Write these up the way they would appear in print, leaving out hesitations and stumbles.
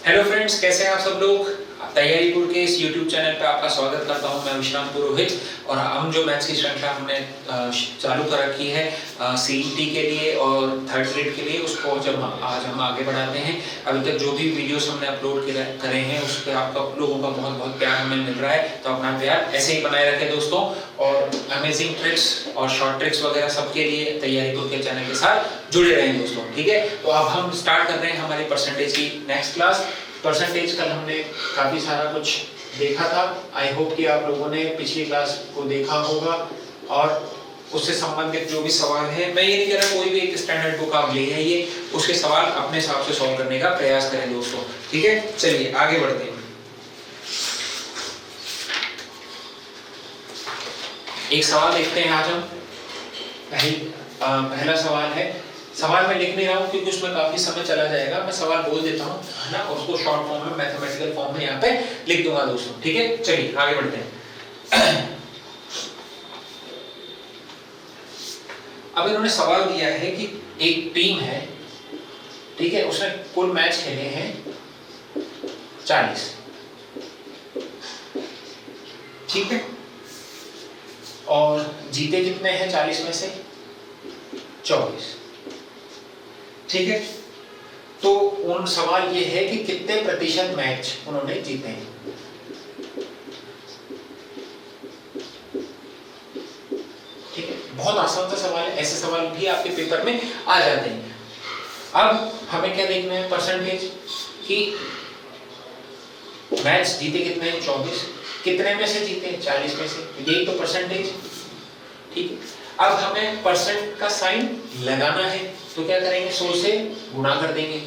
Hello friends, कैसे हैं आप सब लोग। तैयारी पुर के इस YouTube चैनल पे आपका स्वागत करता हूं। मैं विश्राम पुरोहित और हम जो मैथ्स की श्रृंखला हमने चालू कर रखी है CET के लिए और थर्ड ग्रेड के लिए, उसको जब आज हम आगे बढ़ाते हैं। अभी तक जो भी वीडियोस हमने अपलोड करे हैं उस पर आपका लोगों का बहुत बहुत प्यार हमें मिल रहा है, तो अपना प्यार ऐसे ही बनाए रखें दोस्तों। और अमेजिंग ट्रिक्स और शॉर्ट ट्रिक्स वगैरह सबके लिए तैयारी पुर के चैनल के साथ जुड़े रहें दोस्तों, ठीक है। तो अब हम स्टार्ट कर रहे हैं हमारी परसेंटेज की नेक्स्ट क्लास। परसेंटेज कल हमने काफी सारा कुछ देखा था। आई होप कि आप लोगों ने पिछली क्लास को देखा होगा और उससे संबंधित जो भी सवाल है, मैं ये नहीं कह रहा कोई भी एक स्टैंडर्ड बुक आप ले आइए, उसके सवाल अपने हिसाब से सॉल्व करने का प्रयास करें दोस्तों, ठीक है। चलिए आगे बढ़ते हैं। एक सवाल देखते हैं आज हम। पहला सवाल है, सवाल मैं लिख नहीं रहा हूँ क्योंकि उसमें काफी समय चला जाएगा। मैं सवाल बोल देता हूँ, है ना, और उसको शॉर्ट फॉर्म में मैथमेटिकल फॉर्म में यहाँ पे लिख दूंगा दोस्तों, ठीक है। चलिए आगे बढ़ते हैं। अब इन्होंने सवाल दिया है कि एक टीम है, ठीक है, उसने कुल मैच खेले हैं 40, ठीक है, और जीते कितने हैं 40 में से 24, ठीक है। तो उन सवाल ये है कि कितने प्रतिशत मैच उन्होंने जीते हैं, ठीक है। बहुत आसान सा सवाल है, ऐसे सवाल भी आपके पेपर में आ जाते हैं। अब हमें क्या देखना है, परसेंटेज की मैच जीते कितने हैं 24, कितने में से जीते हैं 40 में से, यही तो परसेंटेज, ठीक है। अब हमें परसेंट का साइन लगाना है, तो क्या करेंगे, 100 से गुणा कर देंगे,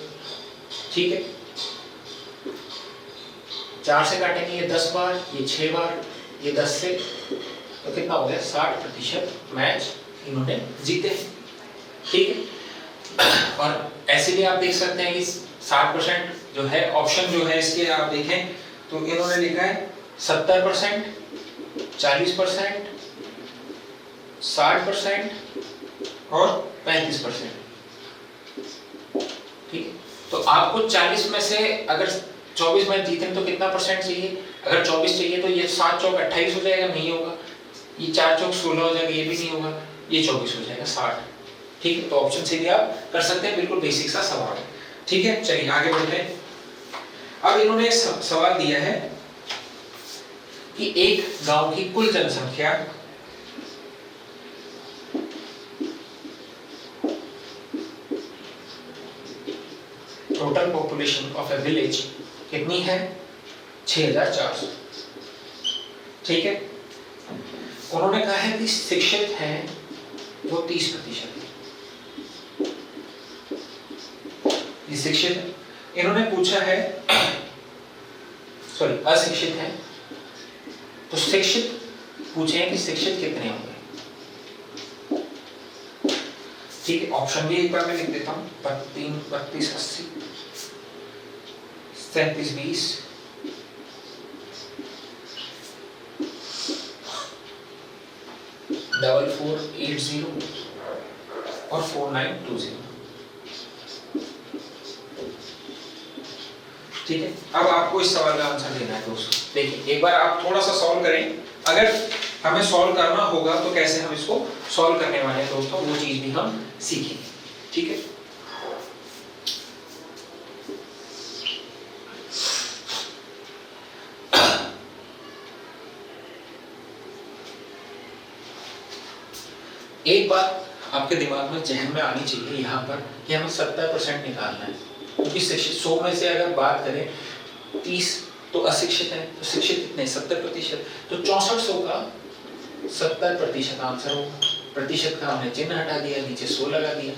ठीक है। 4 से काटेंगे ये 10 बार, ये 6 बार, ये 10 से, तो कितना हो गया 60% मैच इन्होंने जीते हैं, ठीक है। और ऐसे भी आप देख सकते हैं कि 60% जो है ऑप्शन जो है इसके आप देखें तो इन्होंने लिखा है 70%, 40%, 60% और 35%, ठीक है। तो आपको 40 में से अगर 24 मैच जीते तो कितना परसेंट चाहिए, अगर 24 चाहिए तो ये 7 चौक 28 हो जाएगा, नहीं होगा, ये 4 चौक 16 हो जाएगा, ये भी नहीं होगा, ये 24 हो जाएगा 60, ठीक है। तो ऑप्शन से भी आप कर सकते हैं, बिल्कुल बेसिक सा सवाल है, ठीक है। चलिए आगे बढ़ते हैं। अब इन्होंने एक सवाल दिया है कि एक गांव की कुल जनसंख्या total population of A village कितनी है, 6400, ठीक है। उन्होंने कहा है कि शिक्षित हैं वो 30%, ये शिक्षित, इन्होंने पूछा है सॉरी अशिक्षित हैं, तो शिक्षित पूछे हैं कि शिक्षित कितने होंगे, ठीक है। ऑप्शन भी एक बार मैं लिख देता हूँ, 3, 32, 80, 37, 20, 4480 और 4920, ठीक है। अब आपको इस सवाल का आंसर देना है दोस्तों। देखिए एक बार आप थोड़ा सा सॉल्व करें, अगर हमें सॉल्व करना होगा तो कैसे हम इसको सॉल्व करने वाले हैं दोस्तों, वो चीज भी हम सीखेंगे, ठीक है। एक बात आपके दिमाग में जहन में आनी चाहिए यहाँ पर कि हमें 70% निकालना है, क्योंकि शिक्षित 100 में से अगर बात करें 30 तो अशिक्षित है, तो शिक्षित कितने 70%, तो 6400 का 70% आंसर होगा। प्रतिशत का हमने चिन्ह हटा दिया, नीचे 100 लगा दिया,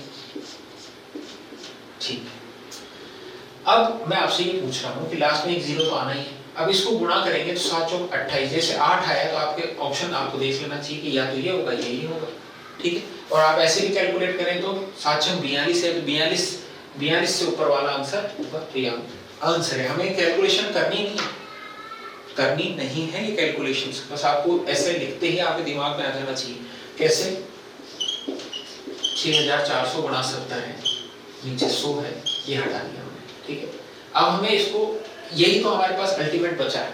ठीक है। अब मैं आपसे ये पूछ रहा हूँ कि लास्ट में एक 0 तो आना ही है। अब इसको गुणा करेंगे तो 7 चौक 28, जैसे 8 आया तो आपके ऑप्शन आपको देख लेना चाहिए कि या तो ये होगा यही होगा, ठीक है। और आप ऐसे भी कैलकुलेट करें तो 7 चौक 42 है, तो 42 से ऊपर वाला आंसर होगा, तो ये आंसर है। हमें कैलकुलेशन करनी नहीं है ये कैलकुलेशंस, बस आपको ऐसे लिखते ही आपके दिमाग में आ जाना चाहिए। कैसे, 6400 गुणा 70 है, नीचे 100 है, ये हटा दिया हमने, ठीक है। अब हमें इसको, यही तो हमारे पास अल्टीमेट बचा है,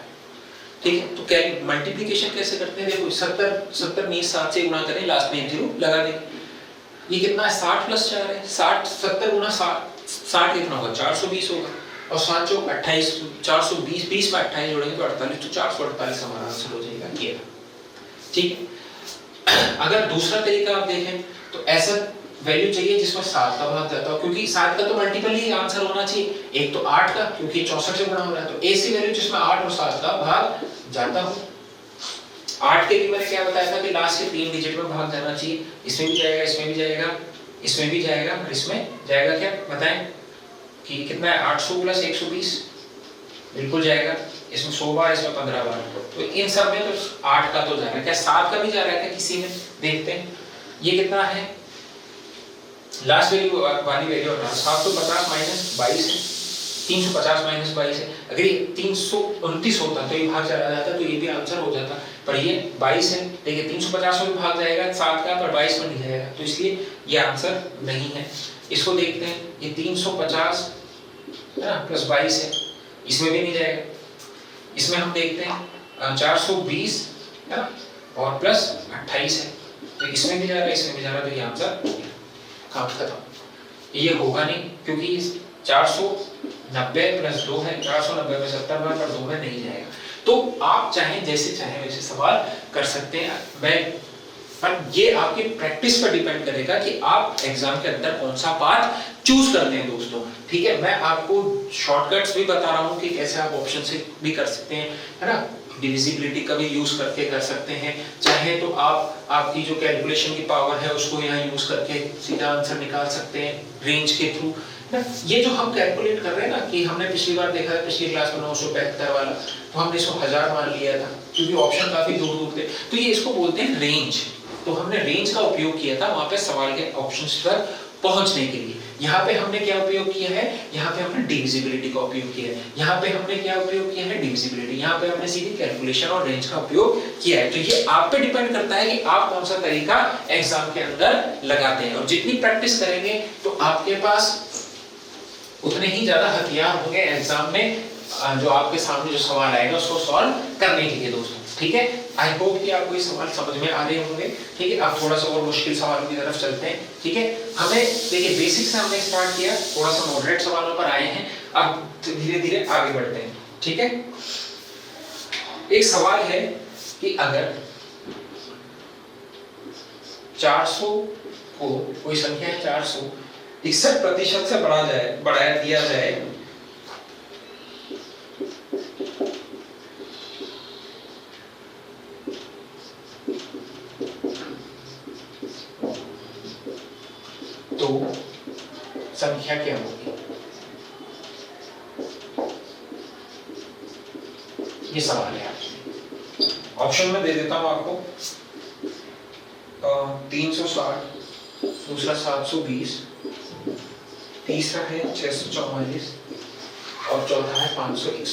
ठीक है। तो क्या मल्टीप्लिकेशन कैसे करते हैं, देखो 70 में 7 से गुणा करें, लास्ट में 0 लगा देंगे। ये कितना है, 60 प्लस 4 है, 70 गुना 60 कितना होगा, 420 होगा। और 7 चौक 28, 420, 20 में 28 जोड़ेंगे तो 48, तो 448 हमारा आंसर हो जाएगा ये, ठीक है। अगर दूसरा तरीका आप देखें तो ऐसा वैल्यू चाहिए जिसमें 7 का भाग जाता हो, क्योंकि 7 का तो मल्टीपल ही आंसर होना चाहिए, एक तो 8 का, क्योंकि 64 से गुणा हो रहा है, तो ऐसी वैल्यू जिसमें 8 और 7 का भाग जाता हो। 8 के लिए मैंने क्या बताया था कि लास्ट के 3 डिजिट में भाग जाना चाहिए, इसमें भी जाएगा, इसमें भी जाएगा, इसमें भी जाएगा, और इसमें जाएगा, क्या बताएं कि कितना है, 800 प्लस 120 बिल्कुल जाएगा, इसमें 100 बार, इसमें 15 बार, तो इन सब में तो 8 का तो जा रहा है, क्या 7 का भी जा रहा है क्या किसी में, देखते हैं ये कितना है, लास्ट वैल्यू वाली वैल्यू 750 माइनस 22 है, 350 माइनस 22 है। अगर ये 329 होता तो ये भाग चला जाता तो ये भी आंसर हो जाता, पर ये 22 है, देखिए 350 में भाग जाएगा 7 का, पर 22 में नहीं जाएगा, तो इसलिए ये आंसर नहीं है। इसको देखते हैं, ये 350 है ना प्लस 22 है, इसमें भी नहीं जाएगा। इसमें हम देखते हैं 420 है ना और प्लस 28 है, तो इसमें भी जा रहा है, इसमें भी जा रहा है, तो ये आंसर काम खत्म। ये होगा नहीं, क्योंकि 490 प्लस 2 है, 490 में 70 बार, पर 2 में नहीं जाएगा। तो आप चाहें जैसे चाहें वैसे सवाल कर सकते हैं, मैं पर ये आपकी प्रैक्टिस पर डिपेंड करेगा कि आप एग्जाम के अंदर कौन सा पाथ चूज करते हैं दोस्तों, ठीक है। मैं आपको शॉर्टकट्स भी बता रहा हूँ कि कैसे आप ऑप्शन से भी कर सकते हैं, है ना, डिविजिबिलिटी का भी यूज करके कर सकते हैं, चाहे तो आप आपकी जो कैलकुलेशन की पावर है उसको यहाँ यूज करके सीधा आंसर निकाल सकते हैं रेंज के थ्रू। ये जो हम कैलकुलेट कर रहे हैं ना, कि हमने पिछली बार देखा था, पिछली क्लास में 975 वाला, तो हमने इसको 1000 मान लिया था, क्योंकि ऑप्शन काफी दूर दूर थे, तो ये इसको बोलते हैं रेंज। तो हमने रेंज का उपयोग किया था वहां पे सवाल के ऑप्शंस पर पहुंचने के लिए। यहाँ पे हमने क्या उपयोग किया है, यहाँ पे हमने डिविजिबिलिटी का उपयोग किया है, यहाँ पे हमने क्या उपयोग किया है, डिविजिबिलिटी, यहाँ पे हमने सीधी कैलकुलेशन और रेंज का उपयोग किया है। तो ये आप पे डिपेंड करता है कि आप कौन सा तरीका एग्जाम के अंदर लगाते हैं, और जितनी प्रैक्टिस करेंगे तो आपके पास उतने ही ज्यादा हथियार होंगे एग्जाम में जो आपके सामने जो सवाल आएगा उसको सॉल्व करने के लिए दोस्तों, ठीक है। आई होप कि आपको ये सवाल समझ में आ रहे होंगे, ठीक है। आप थोड़ा सा और मुश्किल सवालों की तरफ चलते हैं, ठीक है। हमें देखिए बेसिक से हमने स्टार्ट किया, थोड़ा सा मॉडरेट सवालों पर आए हैं, अब धीरे धीरे आगे बढ़ते हैं, ठीक है। एक सवाल है कि अगर 400 को, कोई संख्या है 400 61% से बढ़ा दिया जाए तो संख्या क्या होगी, ये सवाल है। ऑप्शन में दे देता हूं आपको, 360, दूसरा 720, तीसरा है 644 और चौथा है 561,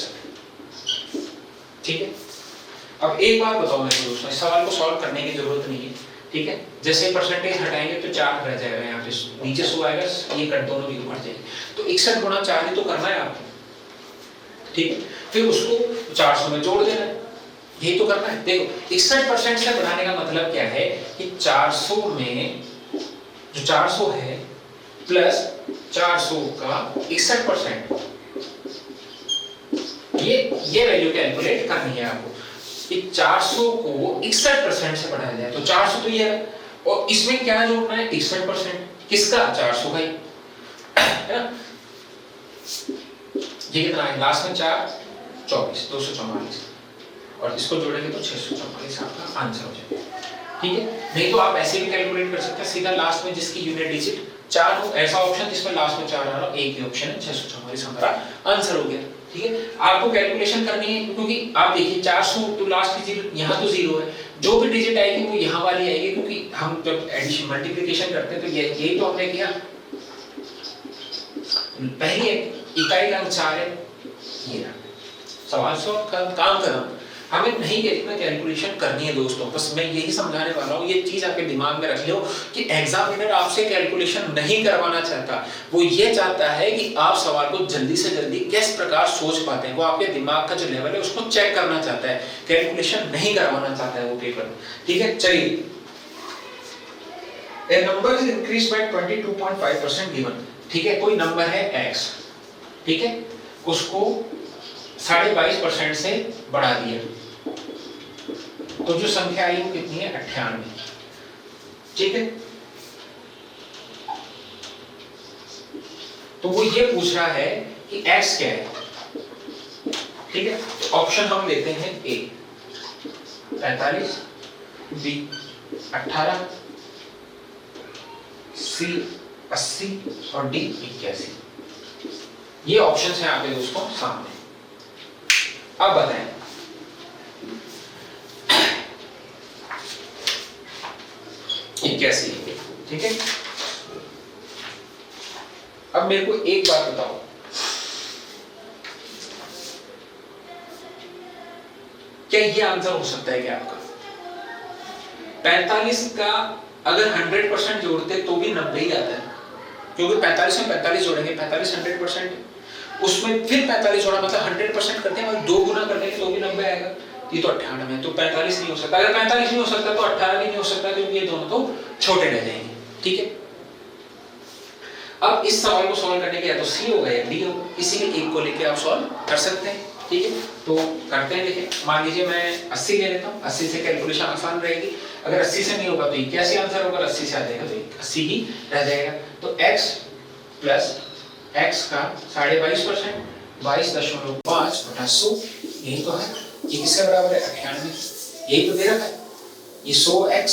ठीक है। अब एक बात बताओ मेरे दोस्तों, इस सवाल को सॉल्व करने की जरूरत नहीं है, ठीक है। जैसे परसेंटेज हटाएंगे तो 4 रह जाएगा, यहाँ पे नीचे 100 आएगा, ये कट दोनों भी बढ़ जाएंगे, तो 61 गुणा 4 ही तो करना है आपको, ठीक है। फिर उसको 400 में जोड़ देना है, यही तो करना है। देखो 61% से बढ़ाने का मतलब क्या है कि 400 में जो 400 है प्लस 400 का 61%, ये वैल्यू कैलकुलेट करनी है आपको। 400 को 61% से बढ़ाया जाए तो 400 तो ये है, और इसमें क्या जोड़ना है, 61% किसका, 400 का ही, है ना। ये कितना है, लास्ट में 4 24 244, और इसको जोड़ेंगे तो 644 आपका आंसर हो जाएगा, ठीक है। नहीं तो आप ऐसे भी कैलकुलेट कर सकते हैं, सीधा लास्ट में जिसकी यूनिट डिजिट 4 हो, ऐसा ऑप्शन जिसमें लास्ट में 4 आ रहा हो, एक ही ऑप्शन है, 644 हमारा आंसर हो गया, ठीक है। आपको कैलकुलेशन करनी है, क्योंकि आप देखिए 400 तो लास्ट डिजिट यहाँ तो 0 है, जो भी डिजिट आएगी वो यहाँ वाली आएगी, क्योंकि हम जब एडिशन मल्टीप्लिकेशन करते हैं तो यही तो हमने किया, पहली इकाई का 4 है, ये सवाल सॉल्व, काम खत्म। हमें नहीं में कैलकुलेशन करनी है दोस्तों। बस मैं यही समझाने वाला हूँ, ये चीज आपके दिमाग में रख लो कि एग्जामिनर आपसे कैलकुलेशन नहीं करवाना चाहता, वो ये चाहता है कि आप सवाल को जल्दी से जल्दी किस प्रकार सोच पाते हैं, वो आपके दिमाग का जो लेवल है उसको चेक करना चाहता है, कैलकुलेशन नहीं करवाना चाहता है वो पेपर। ठीक है, चलिए। A number is increased by 22.5% given। ठीक है, कोई नंबर है x, ठीक है, उसको 22.5% से बढ़ा दिया, तो जो संख्या आई वो कितनी है? 98। ठीक है, तो वो ये पूछ रहा है कि x क्या है। ठीक है, ऑप्शन हम लेते हैं A 45, B 18, C 80 और D 81। ये ऑप्शन है आपके दोस्तों सामने। अब बताएं, कैसे? ठीक है, अब मेरे को एक बात बताओ, क्या ये आंसर हो सकता है क्या आपका? 45 का अगर 100% जोड़ते तो भी 90 ही आता है, क्योंकि 45 में 45 जोड़ेंगे, 45 100%, उसमें फिर 45 जोड़ा मतलब 100% करते हैं, 2 गुना कर देंगे तो भी 90 आएगा। ये तो 98 है, तो 45 नहीं हो सकता। अगर 45 नहीं हो सकता तो 18 भी नहीं हो सकता, क्योंकि ये दोनों तो छोटे रह जाएंगे। ठीक है, अब इस सवाल को सॉल्व करने के या तो सी होगा या डी होगा, इसीलिए एक को लेके आप सॉल्व कर सकते हैं। ठीक है, तो करते हैं। देखिए, मान लीजिए मैं 80 ले लेता हूँ, 80 से कैलकुलेशन आसान रहेगी। अगर 80 से नहीं होगा तो 81 आंसर होगा, 80 से आ जाएगा तो 80 ही रह जाएगा। तो x प्लस x का 22.5%, 22.5 बटा 100, यही तो है। ये किसके बराबर है? 98, यही तो दे रखा है। ये 100x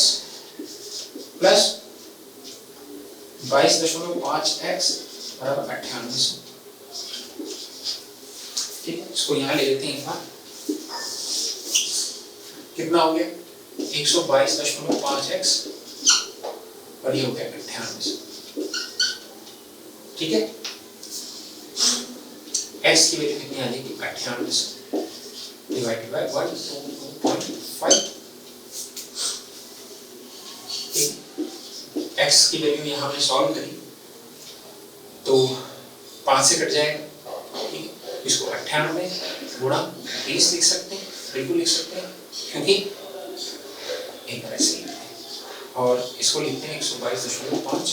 प्लस 22.5x बराबर 9800। ठीक है, इसको यहाँ ले लेते हैं एक बार। कितना हो गया? 122.5x और ये हो गया 9800। ठीक है, x की वैल्यू कितनी आ जाएगी? 9800 डिवाइडेड बाय 1.5। x की वैल्यू यहाँ हमने सॉल्व करी तो 5 से कट जाएगा। ठीक है, इसको 98 गुणा 20 लिख सकते हैं, बिल्कुल लिख सकते हैं, क्योंकि एक बार ऐसे ही और इसको लिखते हैं 122.5।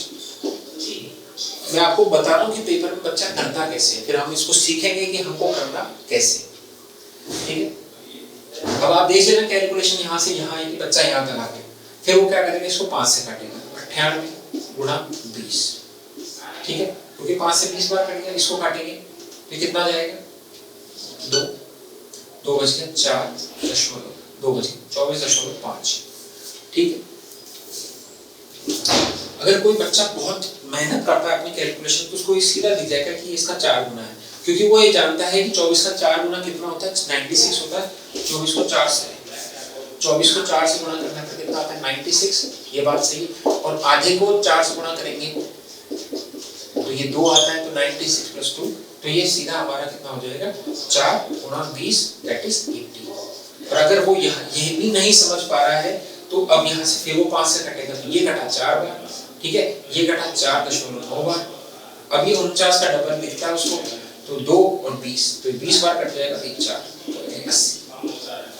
मैं आपको बता रहा हूँ कि पेपर में बच्चा करता कैसे है, फिर हम इसको सीखेंगे कि हमको करना कैसे। ठीक है, अब आप देख लेना कैलकुलेशन यहाँ से यहाँ है कि बच्चा यहाँ तक आ गया, फिर वो क्या करेगा? इसको 5 से काटेगा, 98 गुणा 20। ठीक है, क्योंकि 5 से 20 बार कटेगा, इसको काटेंगे तो कितना जाएगा? 2 बच गया 4.2 बच गया 24.5। ठीक है, अगर कोई बच्चा बहुत मेहनत करता है अपनी कैलकुलेशन तो उसको सीधा दिख जाएगा कि इसका 4 गुना है, क्योंकि वो ये जानता है कि 24 का 4 गुना कितना होता है? 96 होता है। 24 को 4 से गुणा करने पर कितना आता है? 96। ये बात सही है, और आधे को 4 से गुणा करेंगे तो ये 2 आता है, तो 96 प्लस 2, तो ये सीधा हमारा कितना हो जाएगा? 4 गुणा 20 दैट इज 80। और अगर वो ये भी नहीं समझ पा रहा है तो अब यहाँ से फिर वो 5 से कटेगा, तो ये घटा 4 बार। ठीक है, ये घटा 4.9 बार। अब ये 49 का डबल लिखता है उसको, तो 2 और 20, तो 20 बार कट जाएगा, 1 4 80।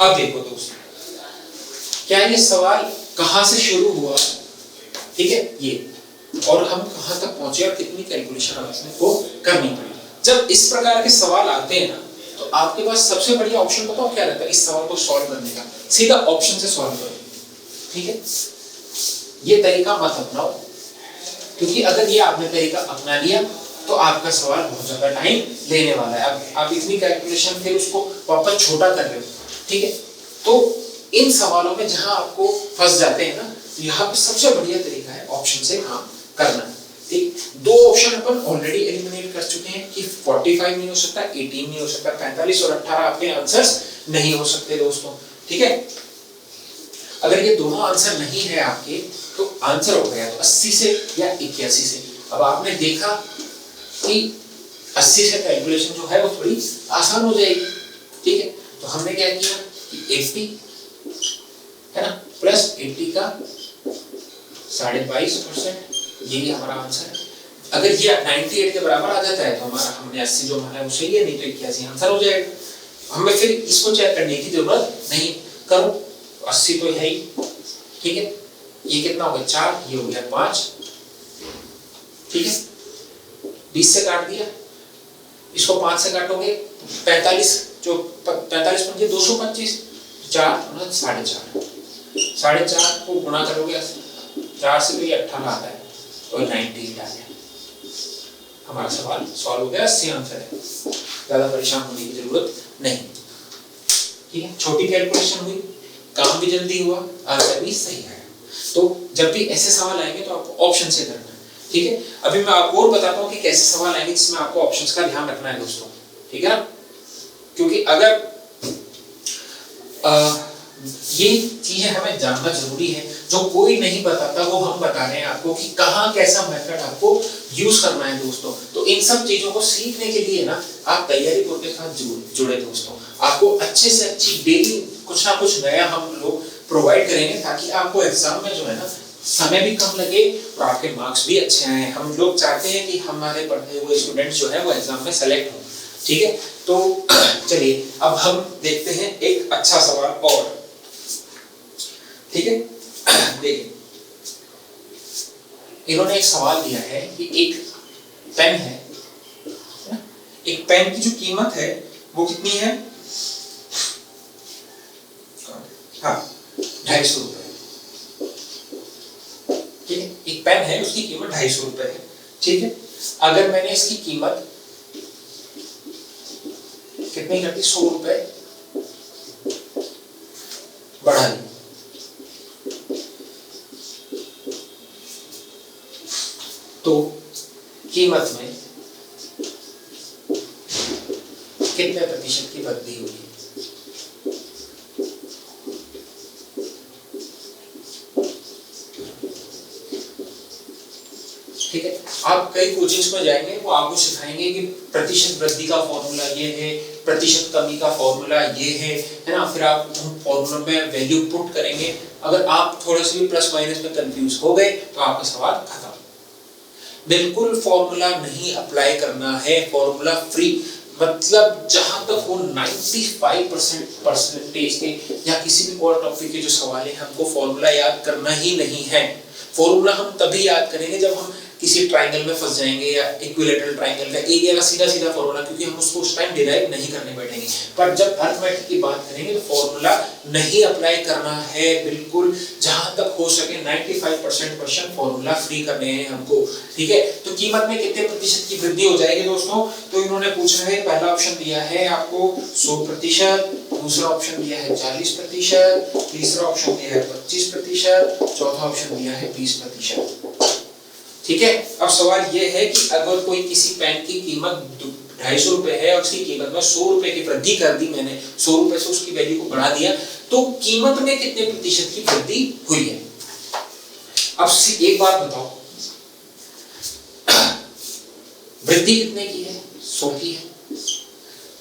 अब देखो दोस्तों, क्या ये सवाल कहां से शुरू हुआ? ठीक है, ये, और हम कहां तक पहुंचे और कितनी कैलकुलेशन अपने को करनी पड़ी। जब इस प्रकार के सवाल आते हैं ना, तो आपके पास सबसे बढ़िया ऑप्शन बताओ क्या रहता है इस सवाल को सॉल्व करने का? सीधा ऑप्शन से सॉल्व करो। ठीक है, ये तरीका मत अपनाओ, क्योंकि अगर ये आपने तरीका अपना लिया तो आपका सवाल बहुत ज्यादा टाइम लेने वाला है। अब आप इतनी कैलकुलेशन फिर उसको वापस छोटा कर रहे हो। ठीक है, तो इन सवालों में जहां आपको फंस जाते हैं ना, यहाँ पे सबसे बढ़िया तरीका है ऑप्शन से काम करना। ठीक, 2 ऑप्शन अपन ऑलरेडी एलिमिनेट कर चुके हैं कि 45 नहीं हो सकता, 18 नहीं हो सकता, 45 और 18 आपके आंसर्स नहीं हो सकते दोस्तों। ठीक है, अगर ये दोनों आंसर नहीं है आपके तो आंसर हो गया तो 80 से या 81 से। अब आपने देखा कि 80 से कैलकुलेशन जो है वो थोड़ी आसान हो जाएगी। ठीक है, तो हमने क्या किया कि 80 है ना, प्लस 80 का 22.5%, यही हमारा आंसर है। अगर ये 98 के बराबर आ जाता है तो हमारा हमने 80 जो माना है वो सही है, नहीं तो 81 आंसर हो जाएगा। हमें फिर इसको चेक करने की जरूरत नहीं, करो 80 तो है ही, ठीक है। ये कितना हो गया 4, ये हो गया 5, ठीक है। 20 से काट दिया, इसको 5 से काटोगे 45, जो 45 पंजे 225, 4 4.5 को गुणा करोगे 4 से तो ये 18 आता है, तो 98 आ गया। हमारा सवाल सॉल्व हो गया, 80 आंसर है, ज्यादा परेशान होने की जरूरत नहीं, ठीक है। छोटी कैलकुलेशन हुई, काम भी जल्दी हुआ, आंसर भी सही है। तो जब भी ऐसे सवाल आएंगे तो आपको ऑप्शन से करना है, ठीक है। अभी मैं आपको और बताता हूँ कि कैसे सवाल आएंगे जिसमें आपको ऑप्शंस का ध्यान रखना है दोस्तों, ठीक है ना। क्योंकि अगर ये चीजें हमें जानना जरूरी है, जो कोई नहीं बताता वो हम बता रहे हैं आपको कि कहाँ कैसा मेथड आपको यूज करना है दोस्तों। तो इन सब चीजों को सीखने के लिए ना आप तैयारी ग्रुप के साथ जुड़े दोस्तों। आपको अच्छे से अच्छी डेली कुछ ना कुछ नया हम लोग प्रोवाइड करेंगे, ताकि आपको एग्जाम में जो है ना समय भी कम लगे और आपके मार्क्स भी अच्छे आए। हम लोग चाहते हैं कि हमारे पढ़ते हुए स्टूडेंट्स जो है वो एग्जाम में सेलेक्ट हो, ठीक है। तो चलिए अब हम देखते हैं एक अच्छा सवाल और, ठीक है। देखिए इन्होंने एक सवाल दिया है कि एक पेन है, एक पेन की जो कीमत है वो कितनी है, हाँ 250 रुपए, ठीक है। एक पेन है उसकी कीमत 250 रुपए है, ठीक है। अगर मैंने इसकी कीमत कितनी कर दी, 100 रुपए बढ़ा दी, तो कीमत में कितने प्रतिशत की वृद्धि हुई? ठीक है। आप कई कोचिंग्स में जाएंगे वो आपको सिखाएंगे कि प्रतिशत वृद्धि का फॉर्मूला ये है, प्रतिशत कमी का फॉर्मूला ये है ना। फिर आप फॉर्मूला में वैल्यू पुट करेंगे। अगर आप थोड़े से भी प्लस माइनस में कंफ्यूज हो गए तो आपका सवाल खत्म। बिल्कुल फॉर्मूला नहीं अप्लाई करना है, फॉर्मूला फ्री, मतलब जहां तक वो 95% परसेंटेज के या किसी भी और टॉपिक के जो सवाल है हमको फॉर्मूला याद करना ही नहीं है। फॉर्मूला हम तभी याद करेंगे जब हम किसी ट्रायंगल में फंस जाएंगे या इक्विलैटरल ट्रायंगल का एरिया का सीधा सीधा फॉर्मूला, क्योंकि हम उसको उस टाइम डिराइव नहीं करने बैठेंगे। पर जब अर्थमेटिक की बात करेंगे तो फॉर्मूला नहीं अप्लाई करना है बिल्कुल, जहां तक हो सके 95% क्वेश्चन फॉर्मूला फ्री करने हैं हमको, ठीक है। तो कीमत में कितने प्रतिशत की वृद्धि हो जाएगी दोस्तों? तो इन्होंने पूछा है, पहला ऑप्शन दिया है आपको 100%, दूसरा ऑप्शन दिया है 40%, तीसरा ऑप्शन दिया है 25%, चौथा ऑप्शन दिया है 20%, ठीक है। अब सवाल ये है कि अगर कोई किसी पेन की कीमत 250 रुपए है और उसकी कीमत में 100 रुपए की वृद्धि कर दी, मैंने 100 रुपए से उसकी वैल्यू को बढ़ा दिया, तो कीमत में कितने प्रतिशत की वृद्धि हुई है? अब एक बात बताओ, वृद्धि कितने की है? 100 की है।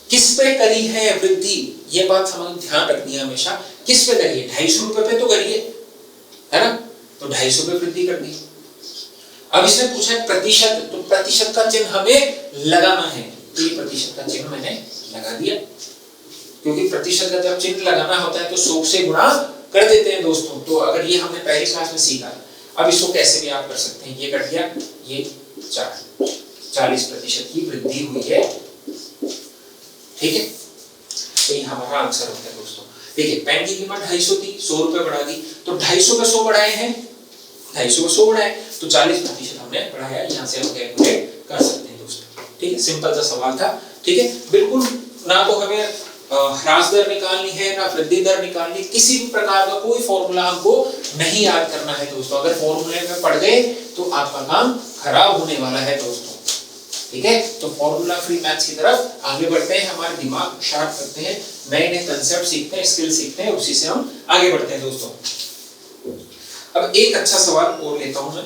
किस पे करी है वृद्धि? ये बात समझ ध्यान रखनी है हमेशा। किस पे करी है? 250 रुपए पे तो करी है ना, तो 250 पे वृद्धि कर दी। अब इसने पूछा है प्रतिशत, तो प्रतिशत का चिन्ह हमें लगाना है, तो ये प्रतिशत का चिन्ह मैंने लगा दिया, क्योंकि प्रतिशत का जब चिन्ह लगाना होता है तो 100 से गुणा कर देते हैं दोस्तों। तो अगर ये हमने पहली क्लास में सीखा, अब इसको कैसे भी आप कर सकते हैं। ये कट गया, ये 40% की वृद्धि हुई है, ठीक है। तो ये हमारा आंसर होता है दोस्तों। देखिए पेन की कीमत 250 थी, 100 रुपए बढ़ा दी, तो 250 पे 100 बढ़ाए हैं, 250 पे 100 बढ़ाए तो 40% हमने बढ़ाया। यहाँ से हम कैलकुलेट कर सकते हैं दोस्तों, ठीक है। सिंपल सा सवाल था, ठीक है। बिल्कुल ना तो हमें ह्रास दर निकालनी है ना वृद्धि दर निकालनी, किसी भी प्रकार का कोई फॉर्मूला हमको नहीं याद करना है दोस्तों। अगर फॉर्मूले में पड़ गए तो आपका काम खराब होने वाला है दोस्तों, ठीक है। तो फॉर्मूला फ्री मैथ्स की तरफ आगे बढ़ते हैं, हमारे दिमाग को शार्प करते हैं, नए नए कंसेप्ट सीखते हैं, स्किल सीखते हैं, उसी से हम आगे बढ़ते हैं दोस्तों। अब एक अच्छा सवाल और लेता हूं मैं,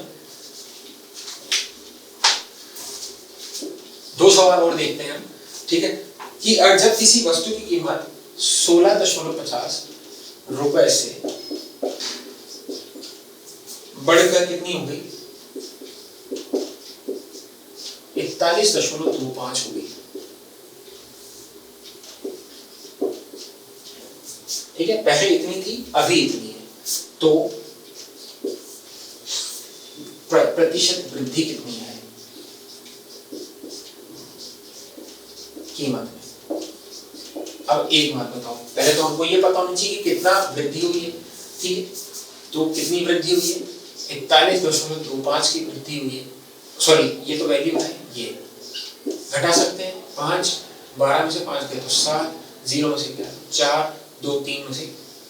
2 सवाल और देखते हैं हम, ठीक है। कि जब किसी वस्तु की कीमत 16.50 रुपए से बढ़कर कितनी हो गई? 41.25 हो गई। ठीक है, पहले इतनी थी, अभी इतनी है। तो प्रतिशत वृद्धि कितनी है कीमत में? अब एक बात बताओ, पहले तो हमको ये पता होना चाहिए कि कितना वृद्धि हुई है। ठीक है, तो कितनी वृद्धि हुई है? 41.25 की वृद्धि हुई है। सॉरी, ये तो वैल्यू है, ये घटा सकते हैं। 5, 12 में से 5 गए तो 7, 0 में से क्या 4, 2, 3 में से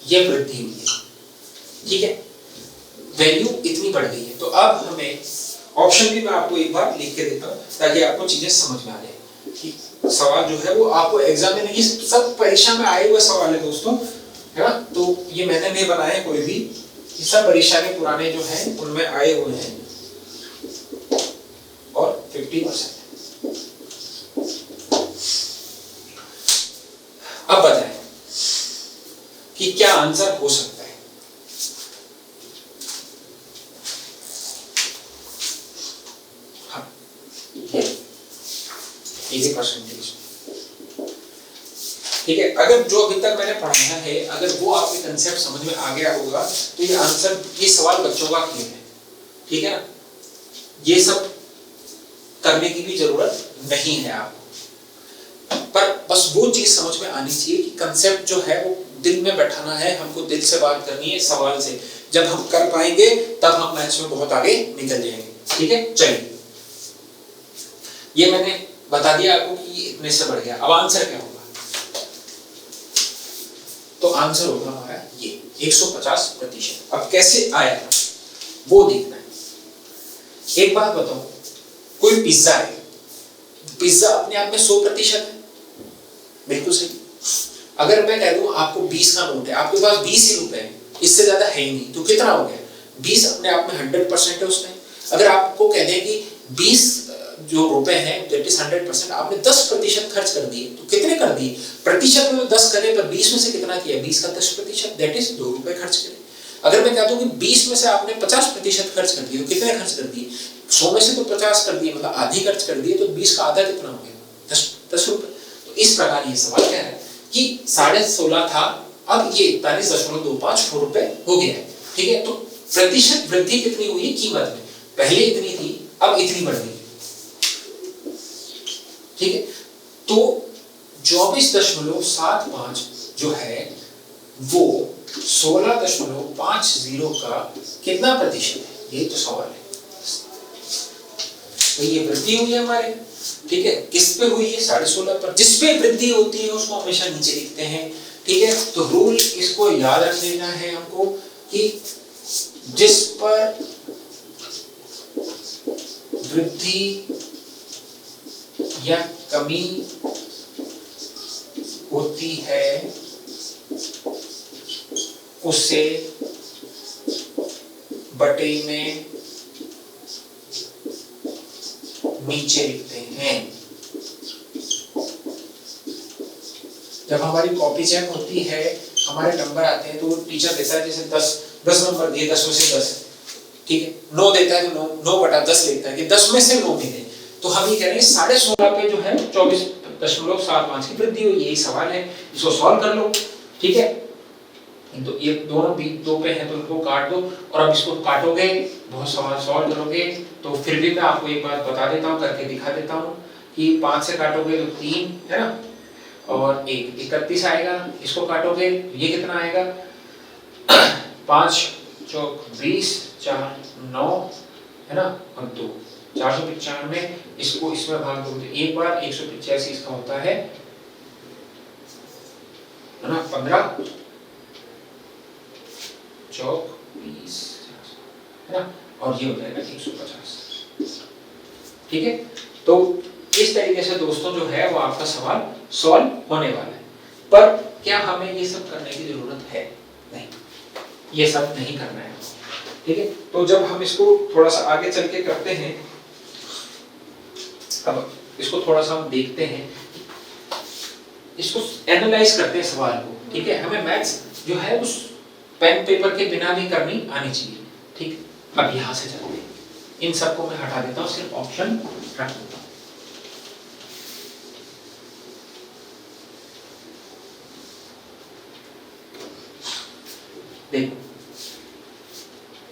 ये वृद्धि हुई है। ठीक है, वैल्यू इतनी बढ़ गई है। तो अब हमें ऑप्शन भी मैं आपको एक बार लिख के देता हूँ ताकि आपको चीजें समझ में आ जाए कि सवाल जो है वो आपको एग्जाम में, ये सब परीक्षा में आए हुए सवाल है दोस्तों, है ना। तो ये मैंने नहीं बनाए कोई भी, ये सब परीक्षा के पुराने जो हैं उनमें आए हुए हैं और 50%। अब बताएं कि क्या आंसर हो सकता है। हाँ, ये परसेंटेज। ठीक है, अगर जो अभी तक मैंने पढ़ाया है, अगर वो आपके कंसेप्ट समझ में आ गया होगा तो ये आंसर, ये सवाल बच्चों का क्लियर है। ठीक है ना, ये सब करने की भी जरूरत नहीं है आपको, पर बस वो चीज समझ में आनी चाहिए कि कंसेप्ट जो है वो दिल में बैठाना है, हमको दिल से बात करनी है सवाल से। जब हम कर पाएंगे तब हम मैथ्स में बहुत आगे निकल जाएंगे। ठीक है, चलिए, ये मैंने बता दिया आपको कि ये इतने से बढ़ गया। अब आंसर क्या होगा? तो आंसर होगा हमारा ये 150%। अब कैसे आया वो देखना है। एक बात बताओ, कोई पिज्जा है, पिज्जा अपने आप में 100% है, बिल्कुल सही। अगर मैं कह दूं आपको 20 का नोट है, आपके पास 20 ही रुपए हैं, इससे ज्यादा है ही नहीं, तो कितना हो गया? 20 अपने आप में 100% है उसमें। अगर आपको कह दें कि 20 जो रुपए हैं दैट इज 100%, आपने 10% खर्च कर दिए, तो कितने कर दिए? प्रतिशत में 10 करे, पर 20 में से कितना किया? 20 का 10%, दैट इज 2 रुपए खर्च करे। अगर मैं कहता हूं कि 20 में से आपने 50% खर्च कर दिए, तो कितने खर्च कर दिए? 100 में से तो 50 कर दिए, मतलब आधी खर्च कर दिए, तो 20 का आधा कितना हो गया? 10 रुपए। तो इस प्रकार ये सवाल कह रहा है कि 16.5 था, अब ये 41.25 रुपए हो गया है। ठीक है, तो प्रतिशत वृद्धि कितनी हुई है कीमत में? पहले इतनी थी, अब इतनी बढ़ गई। ठीक है, तो 24.75 जो है वो 16.50 का कितना प्रतिशत है? ये तो सवाल है। तो ये वृद्धि हुई है हमारे, ठीक है, किस पे हुई है? 16.5 पर। जिस पे वृद्धि होती है उसको हमेशा नीचे लिखते हैं। ठीक है, तो रूल इसको याद रख लेना है हमको कि जिस पर वृद्धि या कमी होती है उसे बटे में नीचे लिखते हैं। जब हमारी कॉपी चेक होती है, हमारे नंबर आते हैं, तो टीचर देता है, जैसे 10 नंबर दिए, 10 में से 10, ठीक है, 9 देता है तो 9/10 लिखता है कि 10 में से 9 मिले। तो हम ये कह रहे हैं 16.5 पे जो है 24.75 की वृद्धि हुई। यही सवाल है, इसको सॉल्व कर लो। ठीक है, तो ये दोनों भी 2 पे हैं तो इनको काट दो, और अब इसको काटोगे, बहुत सवाल सॉल्व करोगे, तो फिर भी मैं आपको एक बात बता देता हूँ, करके दिखा देता हूँ कि 5 से काटोगे तो 3 है ना, और 31 आएगा। इसको काटोगे ये कितना आएगा? 5 चौक 20, 4 9 है ना, और 2 495। इसको इसमें भाग दो तो एक बार 185 इसका होता है ना, 15 चौक 20 है ना, और ये हो जाएगा 150। ठीक है, तो इस तरीके से दोस्तों जो है वो आपका सवाल सॉल्व होने वाला है। पर क्या हमें ये सब करने की जरूरत है? नहीं, ये सब नहीं करना है। ठीक है, तो जब हम इसको थोड़ा सा आगे चल के करते हैं, अब इसको थोड़ा सा हम देखते हैं इसको एनालाइज करते हैं सवाल को, ठीक है। हमें मैथ्स जो है उस पेन पेपर के बिना भी करनी आनी चाहिए, ठीक। अब यहां से चलते हैं, इन सबको मैं हटा देता हूं, सिर्फ ऑप्शन रख देता हूं। देखो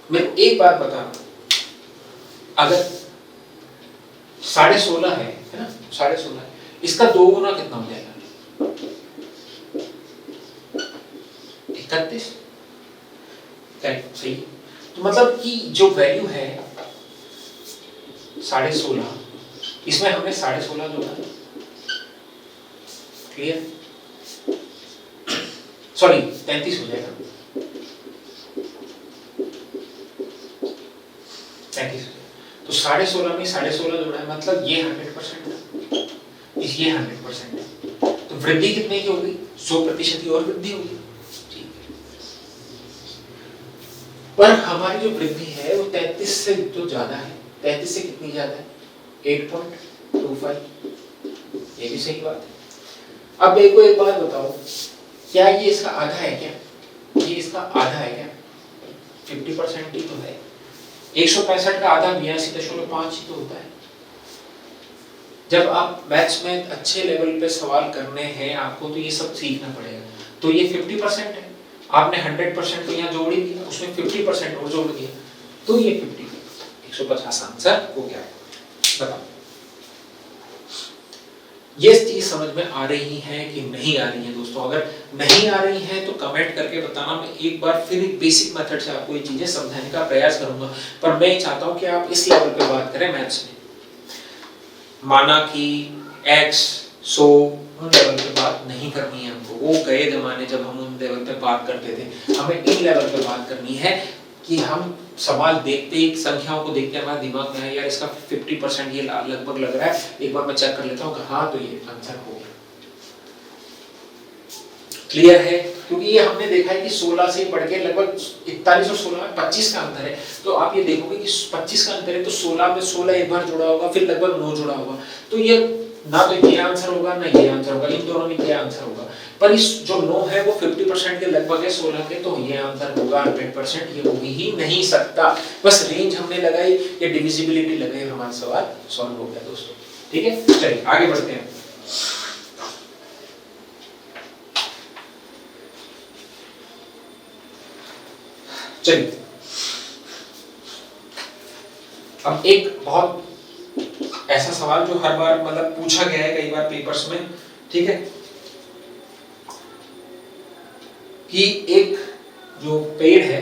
मैं एक बात बता रहा हूं, अगर 16.5 है ना, 16.5, इसका 2 गुना कितना हो जाएगा? 31, करेक्ट, सही। तो मतलब कि जो वैल्यू है 16.5, इसमें हमने 16.5 जोड़ा, क्लियर? सॉरी 33 हो जाएगा, 33। तो 16.5 में 16.5 जोड़ा है, मतलब ये 100% है, ये 100% है। तो वृद्धि कितने की होगी? 100% की और वृद्धि होगी, ठीक है। पर हमारी जो वृद्धि है वो 33 से तो ज्यादा है। 33 से कितनी ज्यादा है? 8.25। ये भी सही बात है। अब एक बात बताओ, क्या ये इसका आधा है क्या? ये इसका आधा है क्या? 50% ही तो है। 165 का आधा 82.5 ही तो होता है। जब आप मैथ्स में अच्छे लेवल पे सवाल करने हैं आपको, तो ये सब सीखना पड़ेगा। तो ये 50% है, आपने 100% तो यहाँ जोड़ ही दिया, उसमें 50% और जोड़ दिया, तो ये 150 आंसर हो गया। बताओ ये चीज समझ में आ रही है कि नहीं आ रही है दोस्तों? अगर नहीं आ रही है तो कमेंट करके बताना, मैं एक बार फिर एक बेसिक मेथड से आपको ये चीजें समझाने का प्रयास करूंगा। पर मैं चाहता हूं कि आप इस लेवल पे बात करें मैथ्स में। माना कि x 100 उन लेवल पे बात नहीं करनी है हमको, वो गए जमाने जब हम उन लेवल पे बात करते थे। हमें इन लेवल पे बात करनी है कि हम सवाल देखते ही संख्याओं को देखते हमारे दिमाग में है यार इसका 50% ये लगभग लग रहा है, एक बार मैं चेक कर लेता हूँ कि हाँ तो ये आंसर हो गया। क्लियर है? क्योंकि ये हमने देखा है कि 16 से बढ़ के लगभग 41 और 16 में 25 का अंतर है। तो आप ये देखोगे कि 25 का अंतर है तो 16 में 16 एक बार जुड़ा होगा, फिर लगभग 9 जुड़ा होगा। तो ये ना तो ये आंसर होगा ना ये आंसर होगा, इन दोनों में क्या आंसर होगा? पर इस जो 9 है वो 50% के लगभग है 16 के, तो ये आंसर होगा 100%, ये हो ही नहीं सकता। बस रेंज हमने लगाई, ये डिविजिबिलिटी लगाई, हमारा सवाल सॉल्व हो गया दोस्तों। ठीक है, चलिए आगे बढ़ते हैं। चलिए अब एक बहुत ऐसा सवाल जो हर बार मतलब पूछा गया है कई बार पेपर्स में, ठीक है, कि एक जो पेड़ है,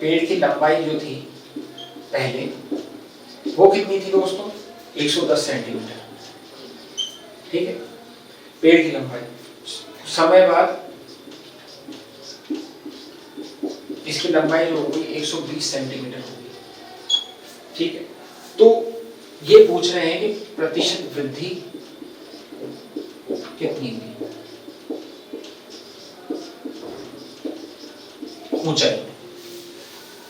पेड़ की लंबाई जो थी पहले वो कितनी थी दोस्तों? 110 सेंटीमीटर, ठीक है, पेड़ की लंबाई। समय बाद इसकी लंबाई जो होगी 120 सेंटीमीटर होगी, ठीक है। तो ये पूछ रहे हैं कि प्रतिशत वृद्धि कितनी हुई ऊंचाई?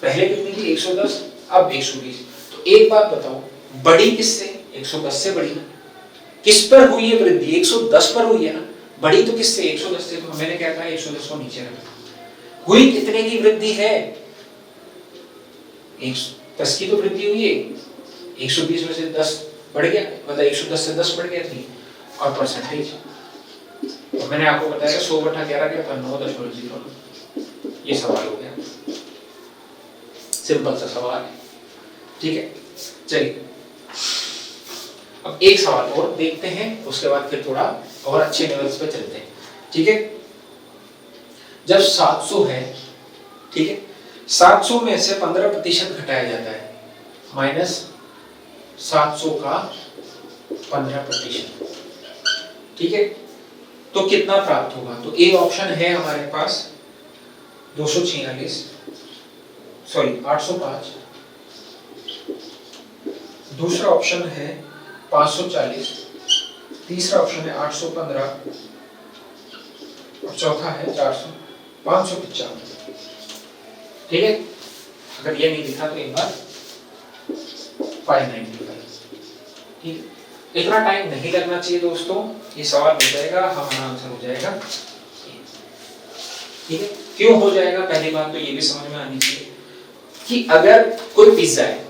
पहले कितनी थी? 110, अब 120। तो एक बात बताओ, बड़ी किससे? 110 से बड़ी ना। किस पर हुई है वृद्धि? 110 पर हुई है ना। बड़ी तो किससे? 110 से। तो मैंने क्या कहा? 110 को नीचे रखा। हुई कितने की वृद्धि है? 110 की तो वृद्धि हुई है, 120 में से 10 बढ़ गया, मतलब 110 से 10 बढ़ गया थी। और परसेंटेज तो मैंने आपको बताया 100/11 क्या था? 9.0। ये सवाल हो गया, सिंपल सा सवाल है, ठीक है। चलिए अब एक सवाल और देखते हैं, उसके बाद फिर थोड़ा और अच्छे लेवल्स पे चलते हैं, ठीक है। जब 700 है, ठीक है, 700 में से 15% घटाया जाता है, माइनस 700 का 15%, ठीक है, तो कितना प्राप्त होगा? तो ए ऑप्शन है हमारे पास 246, सॉरी 805, दूसरा ऑप्शन है 540, तीसरा ऑप्शन है 815 और चौथा है 595, ठीक है। अगर ये नहीं दिखा तो एक बार 595, ठीक है। इतना टाइम नहीं लगना चाहिए दोस्तों, ये सवाल हो जाएगा, हमारा आंसर हो जाएगा। ठीक है, क्यों हो जाएगा? पहली बात तो ये भी समझ में आनी चाहिए कि अगर कोई पिज्जा है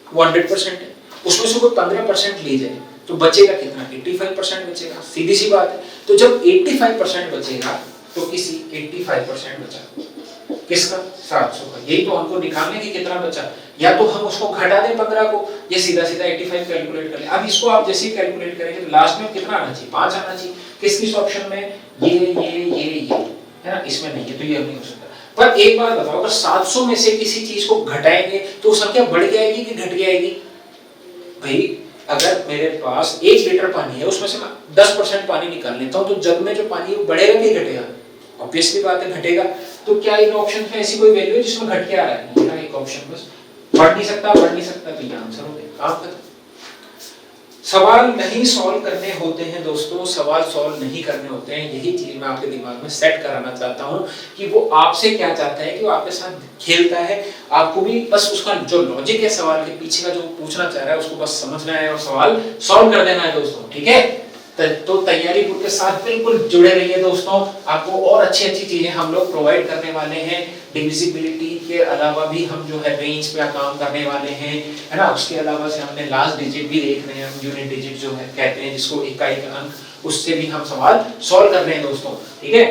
वो 100% है, उसमें से कोई 15% ले जाए तो बचेगा कितना? 85% बचेगा, सीधी सी बात है। तो जब 85% बचेगा तो किसी 85% बचा किसका? 700 का। यही तो हमको निकालने की कितना बचा, या तो हम उसको घटा दें 15 को, या सीधा सीधा 85 कैलकुलेट कर ले। अब इसको आप जैसे ही कैलकुलेट करेंगे तो लास्ट में कितना आना चाहिए? 5 आना चाहिए। किस किस ऑप्शन में? ये है ना, इसमें नहीं है तो ये नहीं हो सकता। पर एक बात बताओ, अगर 700 में से किसी चीज को घटाएंगे तो संख्या बढ़ जाएगी कि घट जाएगी? भाई अगर मेरे पास 1 लीटर पानी है, उसमें से मैं 10% पानी निकाल लेता हूं, तो जग में जो पानी है वो बढ़ेगा कि घटेगा? ऑब्वियसली बात है घटेगा। तो क्या इन ऑप्शन में ऐसी कोई वैल्यू है जिसमें घट के आ रहा है? मेरा एक ऑप्शन बस बढ़ नहीं सकता, तो ये आंसर हो गया, काम खत्म। सवाल नहीं सॉल्व करने होते हैं दोस्तों, सवाल सॉल्व नहीं करने होते हैं। यही चीज मैं आपके दिमाग में सेट कराना चाहता हूं कि वो आपसे क्या चाहता है, कि वो आपके साथ खेलता है। आपको भी बस उसका जो लॉजिक है सवाल के पीछे का, जो पूछना चाह रहा है उसको बस समझना है और सवाल सॉल्व कर देना है दोस्तों। ठीक है, तो तैयारी ग्रुप के साथ बिल्कुल जुड़े रहिए दोस्तों। आपको और अच्छी अच्छी चीजें हम लोग प्रोवाइड करने वाले हैं। डिविजिबिलिटी के अलावा भी हम जो है रेंज पे काम करने वाले हैं, है ना। उसके अलावा से हमने लास्ट डिजिट भी देख रहे हैं, हम यूनिट डिजिट जो है कहते हैं, जिसको इकाई का अंक, उससे भी हम सवाल सॉल्व कर रहे हैं दोस्तों। ठीक है,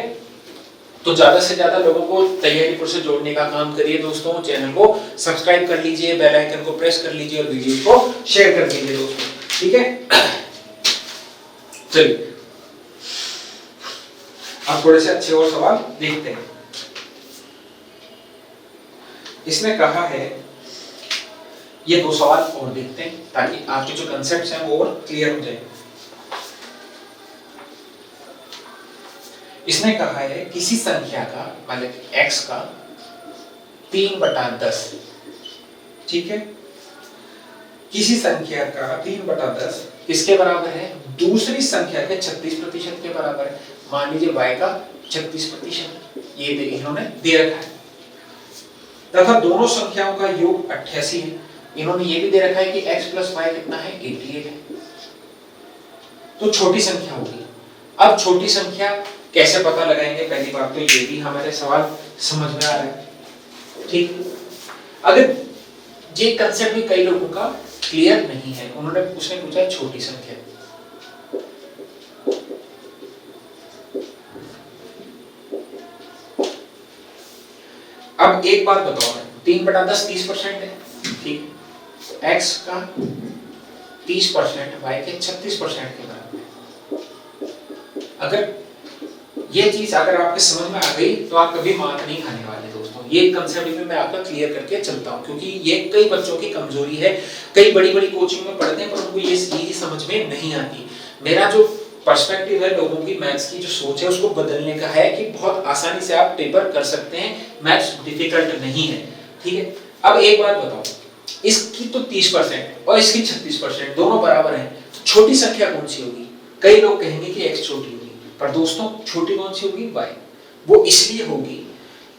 तो ज्यादा से ज्यादा लोगों को तैयारी पर से जोड़ने का काम करिए दोस्तों। चैनल को सब्सक्राइब कर लीजिए, बेल आइकन को प्रेस कर लीजिए और वीडियो को शेयर कर दीजिए दोस्तों। ठीक है, चलिए अब थोड़े से अच्छे और सवाल देखते हैं। इसने कहा है, ये 2 सवाल और देखते हैं ताकि आपके जो कंसेप्ट्स हैं वो और क्लियर हो जाए। इसने कहा है किसी संख्या का, मतलब x का 3/10, ठीक है, किसी संख्या का 3/10 किसके बराबर है? दूसरी संख्या के 36% के बराबर है। मान लीजिए y का 36%, ये इन्होंने दे रखा है, तथा दोनों संख्याओं का योग 88 है। इन्होंने ये भी दे रखा है कि x + y कितना है? 88 है। तो छोटी संख्या होगी। अब छोटी संख्या कैसे पता लगाएंगे? पहली बात तो ये भी हमारे सवाल समझ में आ रहा है। ठीक, अगर ये कंसेप्ट भी कई लोगों का क्लियर नहीं है, उसने पूछा है छोटी संख्या। अब एक बात बताओ, 3/10 30% है, ठीक, x का 30% y के 36% के बराबर है। अगर ये चीज अगर आपके समझ में आ गई तो आप कभी मात नहीं खाने वाले दोस्तों। ये कंसेप्ट भी मैं आपका क्लियर करके चलता हूं, क्योंकि ये कई बच्चों की कमजोरी है। कई बड़ी बड़ी कोचिंग में पढ़ते हैं पर उनको ये चीज समझ में नहीं आती। मेरा जो पर्सपेक्टिव है, लोगों की मैथ्स की जो सोच है उसको बदलने का है कि बहुत आसानी से आप पेपर कर सकते हैं, मैथ्स डिफिकल्ट नहीं है। ठीक है, अब एक बात बताओ, इसकी तो 30% और इसकी 36%, दोनों बराबर हैं, छोटी संख्या कौन सी होगी? कई लोग कहेंगे कि x छोटी होगी, पर दोस्तों छोटी कौन सी होगी? y। वो इसलिए होगी,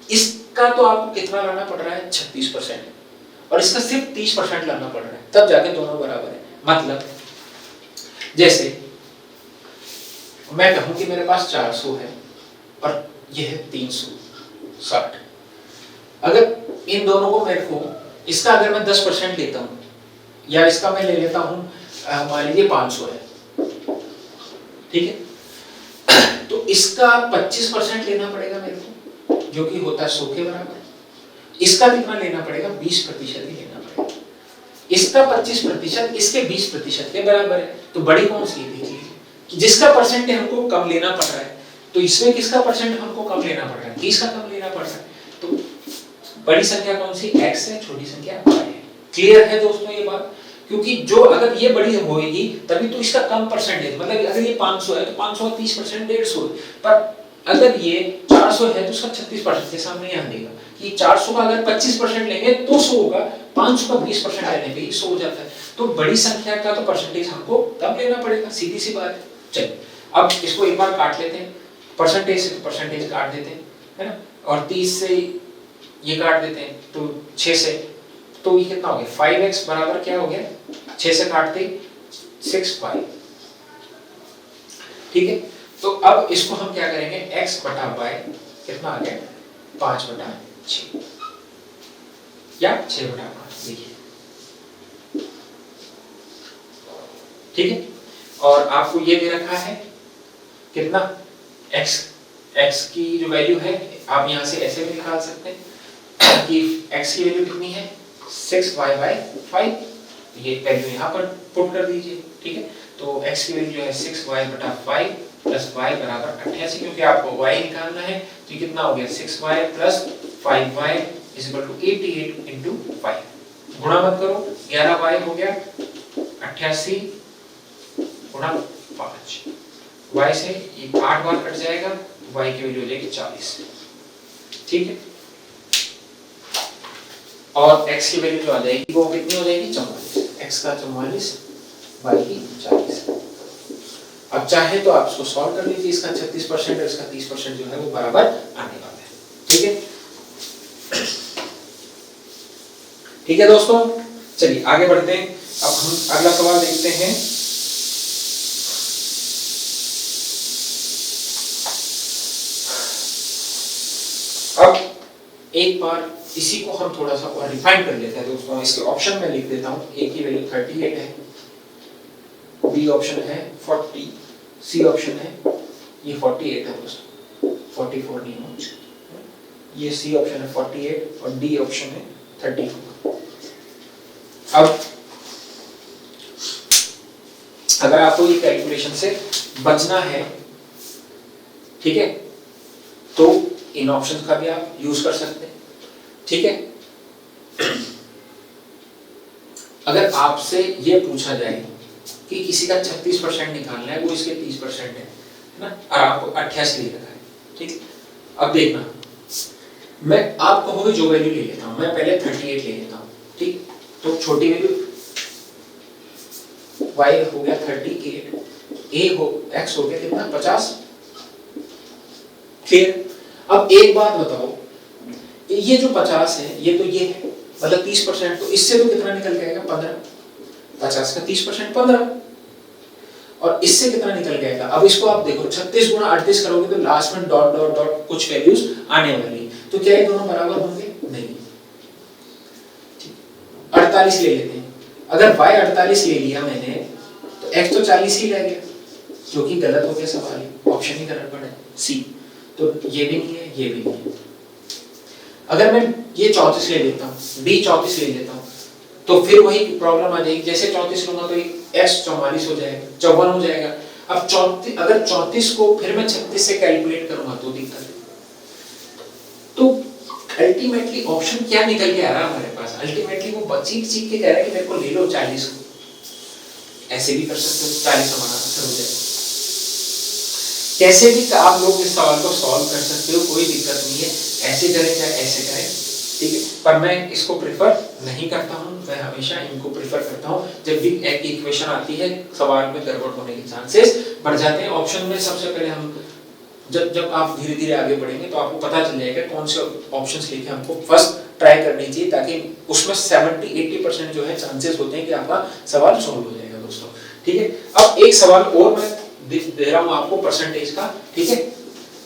इसका तो आपको कितना लाना पड़ रहा है? 36%, और इसका सिर्फ 30% लाना पड़ रहा है, तब जाके दोनों बराबर है। मतलब जैसे मैं कहूं कि मेरे पास 400 है और यह है 360, अगर इन दोनों को मेरे को, इसका अगर मैं 10% लेता हूं, या इसका मैं ले लेता हूं, मान लीजिए 500 है, ठीक है, तो इसका 25% लेना पड़ेगा मेरे को, जो कि होता है 100 के बराबर। इसका कितना लेना पड़ेगा? 20% ही लेना पड़ेगा। इसका 25% इसके 20% के बराबर है। तो बड़ी कौन सी है? कि जिसका परसेंट हमको कम लेना पड़ रहा है, तो इसमें किसका परसेंट हमको कम लेना पड़ रहा है? 30 का कम लेना पड़ रहा है। तो बड़ी संख्या कौन सी? x है, छोटी संख्या y है। क्लियर है दोस्तों ये बात? क्योंकि जो अगर ये बड़ी होगी तभी तो इसका कम परसेंटेज, मतलब अगर ये 500 है तो 500 का 30% 150, पर अगर ये 400 है तो उसका 36% के सामने यहाँ देगा कि 400 का अगर 25% लेंगे तो 100 होगा, 500 का 20% लेने पे 100 हो जाता है। तो बड़ी संख्या का तो परसेंटेज हमको कम लेना पड़ेगा, सीधी सी बात है। चलिए अब इसको एक बार काट लेते हैं, परसेंटेज से परसेंटेज काट देते हैं, है ना, और 30 से ये काट देते हैं, तो 6 से, तो ये कितना हो गया? 5x बराबर क्या हो गया? 6 से काटते 6 5 ठीक है, तो अब इसको हम क्या करेंगे, x बटा y कितना आ गया 5 बटा 6 या 6 बटा 5, देखिए ठीक है। और आपको ये दे रखा है कितना x की जो वैल्यू है आप यहां से ऐसे भी निकाल सकते हैं कि x की वैल्यू कितनी है 6y बाई 5, ये वैल्यू यहाँ पर पुट कर दीजिए, ठीक है। तो x की वैल्यू जो है 6y बटा 5 प्लस y बराबर 88, क्योंकि आपको y निकालना है तो ये कितना हो गया 6y plus 5y is equal to 88 into 5, गुणा मत करो 11y हो गया 88 गुणा 5, y से ये 8 बार कट जाएगा, y की वैल्यू हो जाएगी 40, ठीक है। और x की वैल्यू जो आ जाएगी वो कितनी हो जाएगी 44, x का 44 y की 40। अब चाहे तो आप इसको सॉल्व कर लीजिए, इसका 36% और इसका 30% जो है वो बराबर आने वाला है, ठीक है। ठीक है दोस्तों, चलिए आगे बढ़ते हैं। अब हम अगला सवाल देखते हैं। अब एक बार इसी को हम थोड़ा सा और रिफाइन कर लेते हैं दोस्तों। इसके ऑप्शन में लिख देता हूं, ए की वैल्यू 38 है, बी ऑप्शन है 40, सी ऑप्शन है ये 48 है दोस्तों, 44 नहीं हो, ये सी ऑप्शन है 48 और डी ऑप्शन है 34। अब अगर आपको ये कैलकुलेशन से बचना है, ठीक है, तो इन ऑप्शंस का भी आप यूज कर सकते हैं, ठीक है। अगर आपसे ये पूछा जाए कि किसी का 36% निकालना है, वो इसके 30% है ना, और आपको 88 ले रखा है, ठीक। अब देखना, मैं आप कहोगे जो वैल्यू ले लेता हूं, मैं पहले 38 ले लेता हूं, ठीक। तो छोटी वैल्यू y हो गया 38, a हो x हो गया कितना 50, क्लियर। अब एक बात बताओ, ये जो 50 है ये तो ये है, मतलब 30%, तो इससे तो कितना निकल जाएगा 15, 50 का 30% 15, और इससे कितना निकल जाएगा। अब इसको आप देखो 36 गुणा 38 करोगे तो लास्ट में डॉट डॉट डॉट कुछ वैल्यूज आने वाली, तो क्या ये दोनों बराबर होंगे, नहीं। 48 ले लेते हैं, अगर y 48 ले लिया मैंने तो x तो 40 ही रह गया, जो कि गलत हो गया सवाल, ऑप्शन ही गलत पड़ा सी, तो ये भी नहीं है ये भी नहीं है। अगर मैं ये 34 ले लेता हूँ, b 34 ले लेता हूँ, तो फिर वही प्रॉब्लम आ जाएगी, जैसे 34 लूंगा तो x 44 हो जाएगा, 54 हो जाएगा। अब 34, अगर 34 को फिर मैं 36 से कैलकुलेट करूंगा तो दिक्कत है। तो अल्टीमेटली ऑप्शन क्या निकल के आ रहा है हमारे पास, अल्टीमेटली वो चीख के कह रहा है कि मेरे को ले लो 40 को, ऐसे भी कर सकते हो, 40 हमारा आंसर हो जाएगा। कैसे भी आप लोग इस सवाल को सॉल्व कर सकते हो, कोई दिक्कत नहीं है, ऐसे करें चाहे ऐसे करें, ठीक है। पर मैं इसको प्रेफर नहीं करता हूं, मैं हमेशा इनको प्रेफर करता हूं। जब भी एक इक्वेशन आती है सवाल में गड़बड़ होने के चांसेस बढ़ जाते हैं। ऑप्शन में सबसे पहले हम जब आप धीरे धीरे आगे बढ़ेंगे तो आपको पता चल जाएगा कौन से ऑप्शंस लेके हमको फर्स्ट ट्राई करनी चाहिए, ताकि उसमें 70-80% जो है चांसेस होते हैं कि आपका सवाल सॉल्व हो जाएगा दोस्तों, ठीक है। अब एक सवाल और मैं दे रहा हूं आपको परसेंटेज का, ठीक है।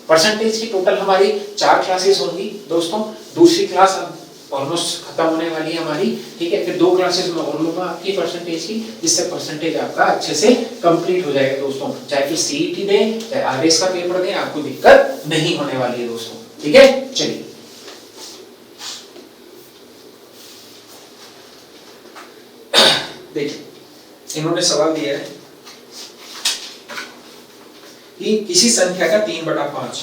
परसेंटेज की टोटल हमारी 4 क्लासेस होंगी दोस्तों, दूसरी क्लास अब ऑलमोस्ट खत्म होने वाली है हमारी, ठीक है। फिर 2 क्लासेस में और लूंगा आपकी परसेंटेज की, जिससे परसेंटेज आपका अच्छे से कंप्लीट हो जाएगा दोस्तों। चाहे फिर सीईटी दें चाहे आरएस का पेपर दें, आपको दिक्कत नहीं होने वाली है दोस्तों, ठीक है। चलिए देखिए, इन्होंने सवाल दिया है कि किसी संख्या का 3/5,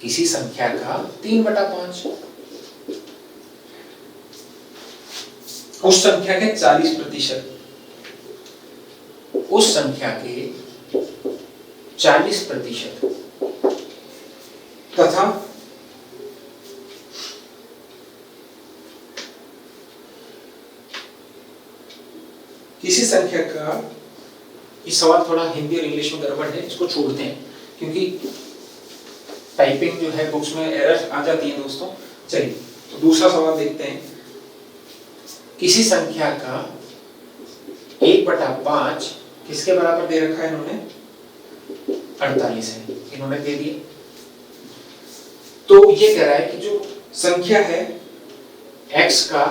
किसी संख्या का 3/5 उस संख्या के 40%, उस संख्या के 40% तथा किसी संख्या का, इस सवाल थोड़ा हिंदी और इंग्लिश में गड़बड़ है, इसको छोड़ते हैं क्योंकि टाइपिंग जो है बुक्स में एरर आ जाती है दोस्तों। चलिए तो दूसरा सवाल देखते हैं। किसी संख्या का 1/5 किसके बराबर दे रखा है इन्होंने, 48 है, इन्होंने दे दिया। तो ये कह रहा है कि जो संख्या है x का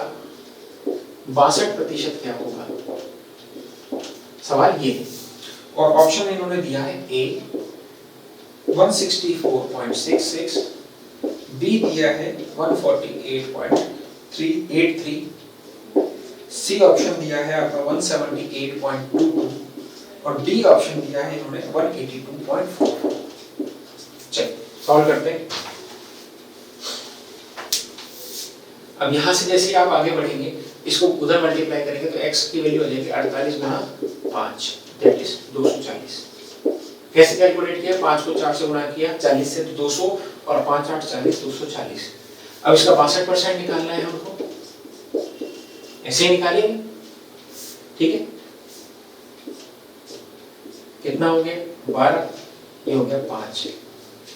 62% क्या होगा, सवाल ये है। और ऑप्शन इन्होंने दिया है ए 164.66, बी दिया है 148.383, सी ऑप्शन दिया है आपका 178.22 और डी ऑप्शन दिया है इन्होंने 182.44। चलिए सॉल्व करते हैं। अब यहां से जैसे आप आगे बढ़ेंगे, इसको उधर मल्टीप्लाई करेंगे तो x की वैल्यू हो जाएगी 48 गुना 5 दैट इज 240। कैसे कैलकुलेट किया, 5 को 4 से गुणा किया, 40 से तो 200 और 5 8 40 240। अब इसका 62% निकालना है हमको, ऐसे ही निकालेंगे, ठीक है। कितना हो गया 12, ये हो गया 5,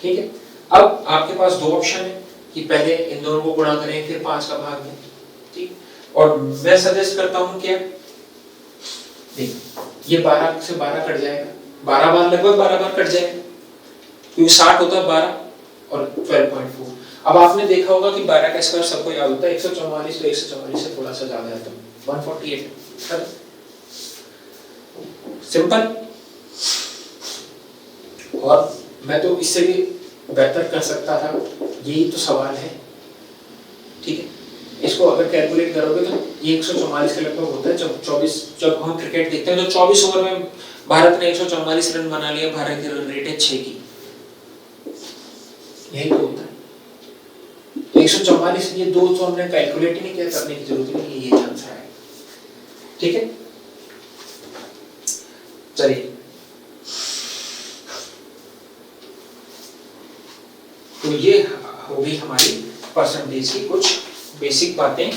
ठीक है। अब आपके पास दो ऑप्शन है कि पहले इन दोनों को गुणा करें फिर 5 का भाग दें, ठीक। और मैं सजेस्ट करता हूं क्या, देख ये 12 से 12 कट जाएगा, 12 बार लगभग 12 बार कट जाएगा क्योंकि 60 होता है 12 और 12.4। अब आपने देखा होगा कि 12 का स्क्वायर सबको याद होता है 144, तो 144 से थोड़ा सा ज्यादा है तो 148, सिंपल। और मैं तो इससे भी बेहतर कर सकता था, यही तो सवाल है, ठीक है। इसको अगर कैलकुलेट करोगे तो ये 144 के लगभग होता है। जब हम क्रिकेट देखते हैं तो 24 ओवर में भारत ने 144 रन बना लिया, भारत की रन रेट है 6 की, यही तो होता है। तो 144 ये दो तो हमने कैलकुलेट ही नहीं किया, करने की जरूरत नहीं, ये आंसर है, ठीक है। चलिए तो ये होगी हमारी परसेंटेज की कुछ बेसिक बातें,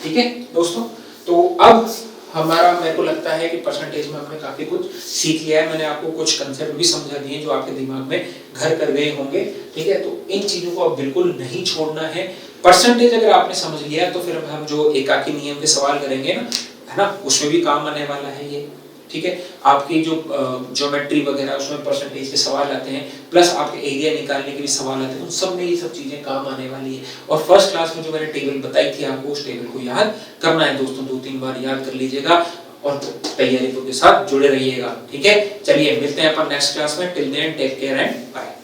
ठीक है दोस्तों। तो अब हमारा, मेरे को लगता है कि परसेंटेज में हमने काफी कुछ सीख लिया है। मैंने आपको कुछ कंसेप्ट भी समझा दिए जो आपके दिमाग में घर कर गए होंगे, ठीक है। तो इन चीजों को अब बिल्कुल नहीं छोड़ना है। परसेंटेज अगर आपने समझ लिया तो फिर हम जो एकाकी नियम के सवाल करेंगे ना, है ना, उसमें भी काम आने वाला है ये, ठीक है। आपकी जो ज्योमेट्री वगैरह उसमें परसेंटेज के सवाल आते हैं, प्लस आपके एरिया निकालने के भी सवाल आते हैं, उन सब में ये सब चीजें काम आने वाली है। और फर्स्ट क्लास में जो मैंने टेबल बताई थी आपको, उस टेबल को याद करना है दोस्तों, 2-3 बार याद कर लीजिएगा और तैयारी के साथ जुड़े रहिएगा, ठीक है। चलिए मिलते हैं अपन नेक्स्ट क्लास में, till then take care and bye.